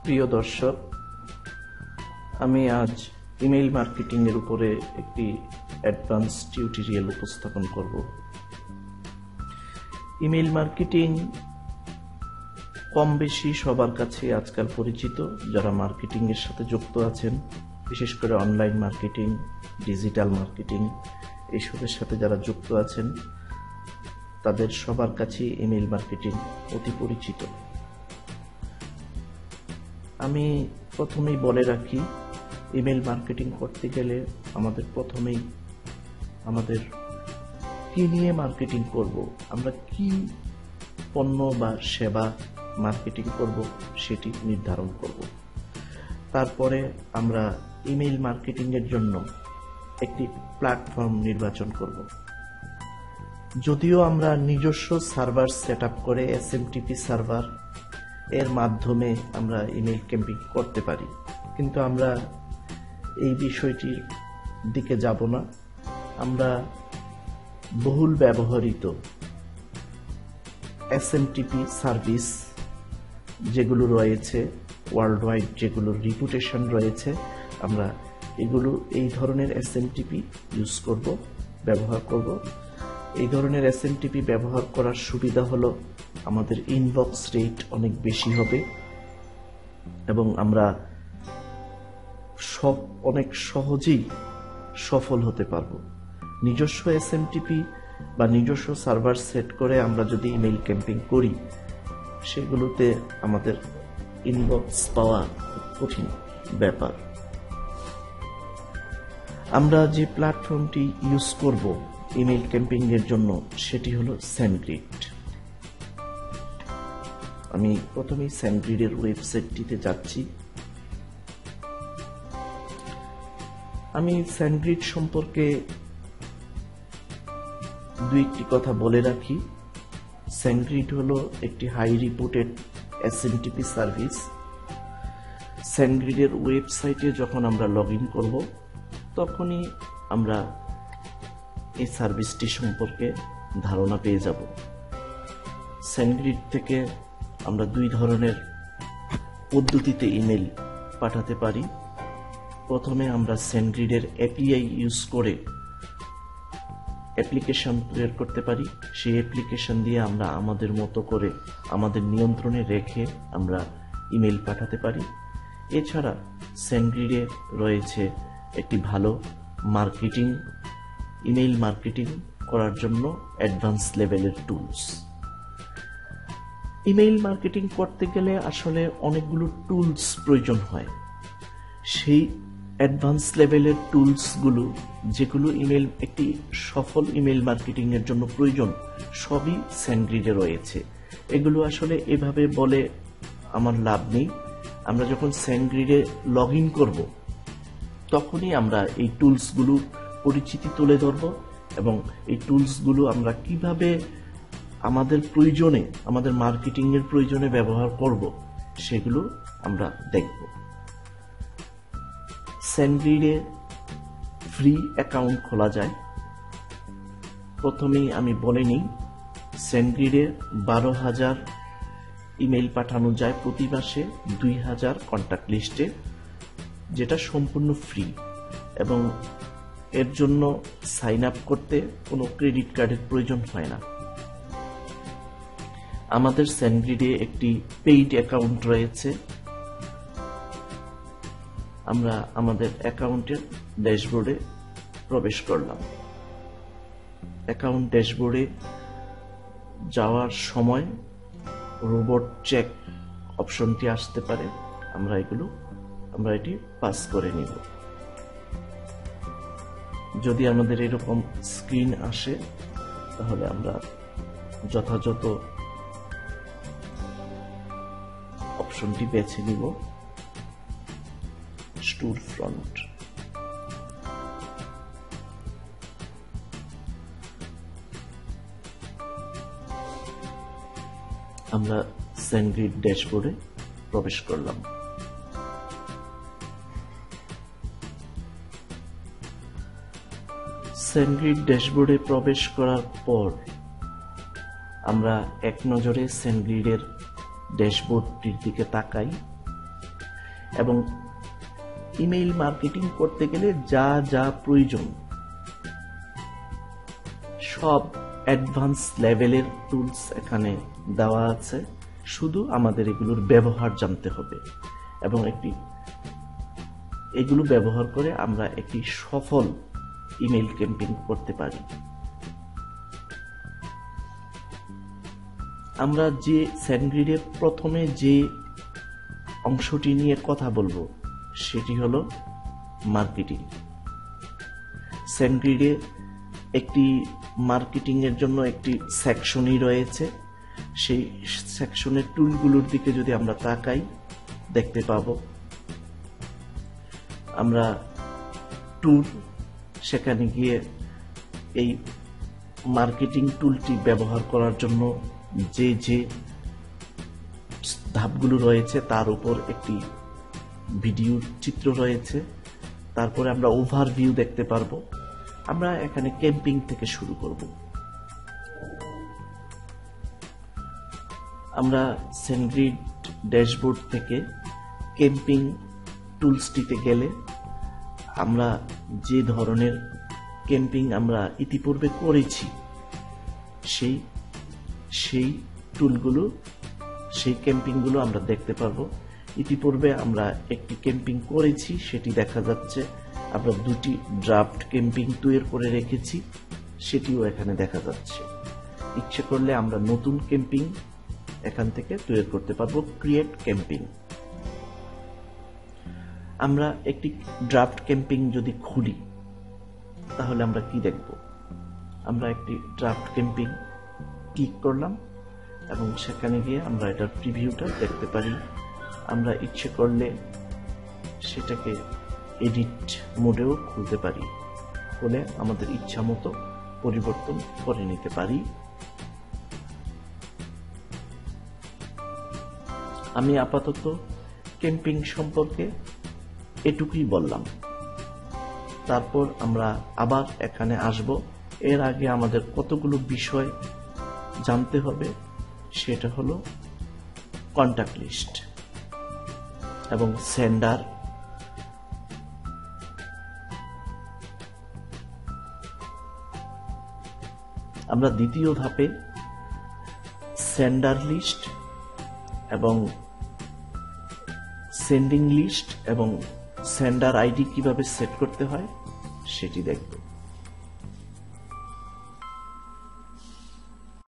প্রিয় দর্শক, আমি আজ ইমেইল মার্কেটিং এর উপরে একটি অ্যাডভান্স টিউটোরিয়াল উপস্থাপন করব। ইমেইল মার্কেটিং কম বেশি সবার কাছে আজকাল পরিচিত। যারা মার্কেটিং এর সাথে যুক্ত আছেন, বিশেষ করে অনলাইন মার্কেটিং, ডিজিটাল মার্কেটিং এইসবের সাথে যারা যুক্ত আছেন, তাদের সবার কাছে ইমেইল মার্কেটিং অতি পরিচিত। আমি প্রথমেই বলে রাখি, ইমেইল মার্কেটিং করতে গেলে আমাদের প্রথমেই কি নিয়ে মার্কেটিং করব, আমরা কি পণ্য বা সেবা মার্কেটিং করব সেটি নির্ধারণ করব। তারপরে আমরা ইমেইল মার্কেটিং এর জন্য একটি প্ল্যাটফর্ম নির্বাচন করব। যদিও আমরা নিজস্ব সার্ভার সেট আপ করে SMTP সার্ভার এর মাধ্যমে আমরা ইমেইল ক্যাম্পেইন করতে পারি, কিন্তু আমরা এই বিষয়টির দিকে যাব না। আমরা বহুল ব্যবহৃত SMTP সার্ভিস যেগুলো রয়েছে ওয়ার্ল্ড ওয়াইড, যেগুলোর রিপুটেশন রয়েছে, আমরা এই ধরনের SMTP ইউজ করব, ব্যবহার করব। এই ধরনের SMTP ব্যবহার করার সুবিধা হলো আমাদের ইনবক্স রেট অনেক বেশি হবে এবং আমরা অনেক সহজেই সফল হতে পারবো। নিজস্ব SMTP বা নিজস্ব সার্ভার সেট করে আমরা যদি ইমেইল ক্যাম্পেইন করি, সেগুলোতে আমাদের ইনবক্স পাওয়া কঠিন ব্যাপার। আমরা যে প্ল্যাটফর্মটি ইউজ করব ইমেইল ক্যাম্পেইন এর জন্য, সেটি হলো SendGrid। আমি প্রথমেই SendGrid এর ওয়েবসাইটটিতে যাচ্ছি। আমি SendGrid সম্পর্কে দুইটি কথা বলে রাখি। SendGrid হলো একটি high reputed SMTP service. SendGrid এর ওয়েবসাইটে যখন আমরা লগ ইন করব, তখনই আমরা এই সার্ভিসটি সম্পর্কে ধারণা পেয়ে যাব। SendGrid থেকে আমরা দুই ধরনের পদ্ধতিতে ইমেল পাঠাতে পারি। প্রথমে আমরা SendGrid এর API ইউজ করে অ্যাপ্লিকেশন তৈরি করতে পারি। সেই অ্যাপ্লিকেশন দিয়ে আমরা আমাদের মতো করে আমাদের নিয়ন্ত্রণে রেখে আমরা ইমেল পাঠাতে পারি। এছাড়া SendGrid এ রয়েছে একটি ভালো ইমেইল মার্কেটিং করার জন্য অ্যাডভান্স লেভেলের টুলস। ইমেইল মার্কেটিং করতে গেলে আসলে অনেকগুলো টুলস প্রয়োজন হয়। সেই অ্যাডভান্স লেভেলের টুলসগুলো, যেগুলো একটি সফল ইমেইল মার্কেটিং এর জন্য প্রয়োজন, সবই SendGrid এ রয়েছে। এগুলো আসলে এভাবে বলে আমার লাভ নেই। আমরা যখন SendGrid এ লগ ইন করব, তখনই আমরা এই টুলসগুলো পরিচিতি তুলে ধরব এবং এই টুলসগুলো আমরা কিভাবে আমাদের প্রয়োজনে, আমাদের মার্কেটিং এর প্রয়োজনে ব্যবহার করব, সেগুলো আমরা দেখব। SendGrid এ ফ্রি অ্যাকাউন্ট খোলা যায়। প্রথমেই আমি বলে নিই, SendGrid এ 12,000 ইমেইল পাঠানো যায় প্রতি মাসে 2,000 কন্ট্যাক্ট লিস্টে, যেটা সম্পূর্ণ ফ্রি এবং এর জন্য সাইন আপ করতে কোনো ক্রেডিট কার্ডের প্রয়োজন হয় না। আমাদের SendGrid এ একটি পেইড অ্যাকাউন্ট রয়েছে। আমরা আমাদের অ্যাকাউন্টের ড্যাশবোর্ডে প্রবেশ করলাম। অ্যাকাউন্ট ড্যাশবোর্ডে যাওয়ার সময় রোবট চেক অপশনটি আসতে পারে। আমরা এটি পাস করে নিব। যদি আমাদের এরকম স্ক্রিন আসে, তাহলে আমরা যথাযথ অপশনটি বেছে নিব। Store front. আমরা SendGrid ড্যাশবোর্ডে প্রবেশ করলাম। SendGrid ড্যাশবোর্ডে প্রবেশ করার পর আমরা এক নজরে SendGrid এর ড্যাশবোর্ডটির দিকে তাকাই। এবং ইমেইল মার্কেটিং করতে গেলে যা যা প্রয়োজন সব অ্যাডভান্স লেভেলের টুলস এখানে দেওয়া আছে, শুধু আমাদের এগুলোর ব্যবহার জানতে হবে এবং এগুলো ব্যবহার করে আমরা একটি সফল ইমেইল ক্যাম্পেইন করতে পারি। আমরা যে SendGrid-এ প্রথমে যে অংশটি নিয়ে কথা বলবো সেটি হলো মার্কেটিং। SendGrid-এ একটি মার্কেটিং এর জন্য একটি সেকশনই রয়েছে। সেই সেকশনের টুলগুলোর দিকে যদি আমরা তাকাই দেখতে পাবো আমরা টুল, সেখানে গিয়ে এই মার্কেটিং টুলটি ব্যবহার করার জন্য যে যে ধাপগুলো রয়েছে তার উপর একটি ভিডিওর চিত্র রয়েছে। তারপরে আমরা ওভারভিউ দেখতে পারবো। আমরা এখানে ক্যাম্পিং থেকে শুরু করব। আমরা SendGrid ড্যাশবোর্ড থেকে ক্যাম্পিং টুলসটিতে গেলে আমরা যে ধরনের ক্যাম্পিং আমরা ইতিপূর্বে করেছি সেই টুলগুলো, সেই ক্যাম্পিংগুলো আমরা দেখতে পারবো। ইতিপূর্বে আমরা একটি ক্যাম্পিং করেছি, সেটি দেখা যাচ্ছে। আমরা দুটি ড্রাফট ক্যাম্পিং তৈরি করে রেখেছি, সেটিও এখানে দেখা যাচ্ছে। ইচ্ছে করলে আমরা নতুন ক্যাম্পিং এখান থেকে তৈরি করতে পারবো, ক্রিয়েট ক্যাম্পিং। আমরা একটি ড্রাফট ক্যাম্পিং যদি খুলি তাহলে আমরা কি দেখব? আমরা একটি ড্রাফট ক্যাম্পিং ক্লিক করলাম এবং সেখানে গিয়ে আমরা এটার প্রিভিউটা দেখতে পারি। আমরা ইচ্ছে করলে সেটাকে এডিট মোডেও খুলতে পারি, খুলে আমাদের ইচ্ছা মতো পরিবর্তন করে নিতে পারি। আমি আপাতত ক্যাম্পিং সম্পর্কে এটুকুই বললাম। তারপর আমরা আবার এখানে আসব। এর আগে আমাদের কতগুলো বিষয় জানতে হবে, সেটা হলো কন্টাক্ট লিস্ট এবং সেন্ডার। আমরা দ্বিতীয় ধাপে সেন্ডার লিস্ট এবং সেন্ডিং লিস্ট এবং সেন্ডার আইডি কিভাবে সেট করতে হয় সেটি দেখব।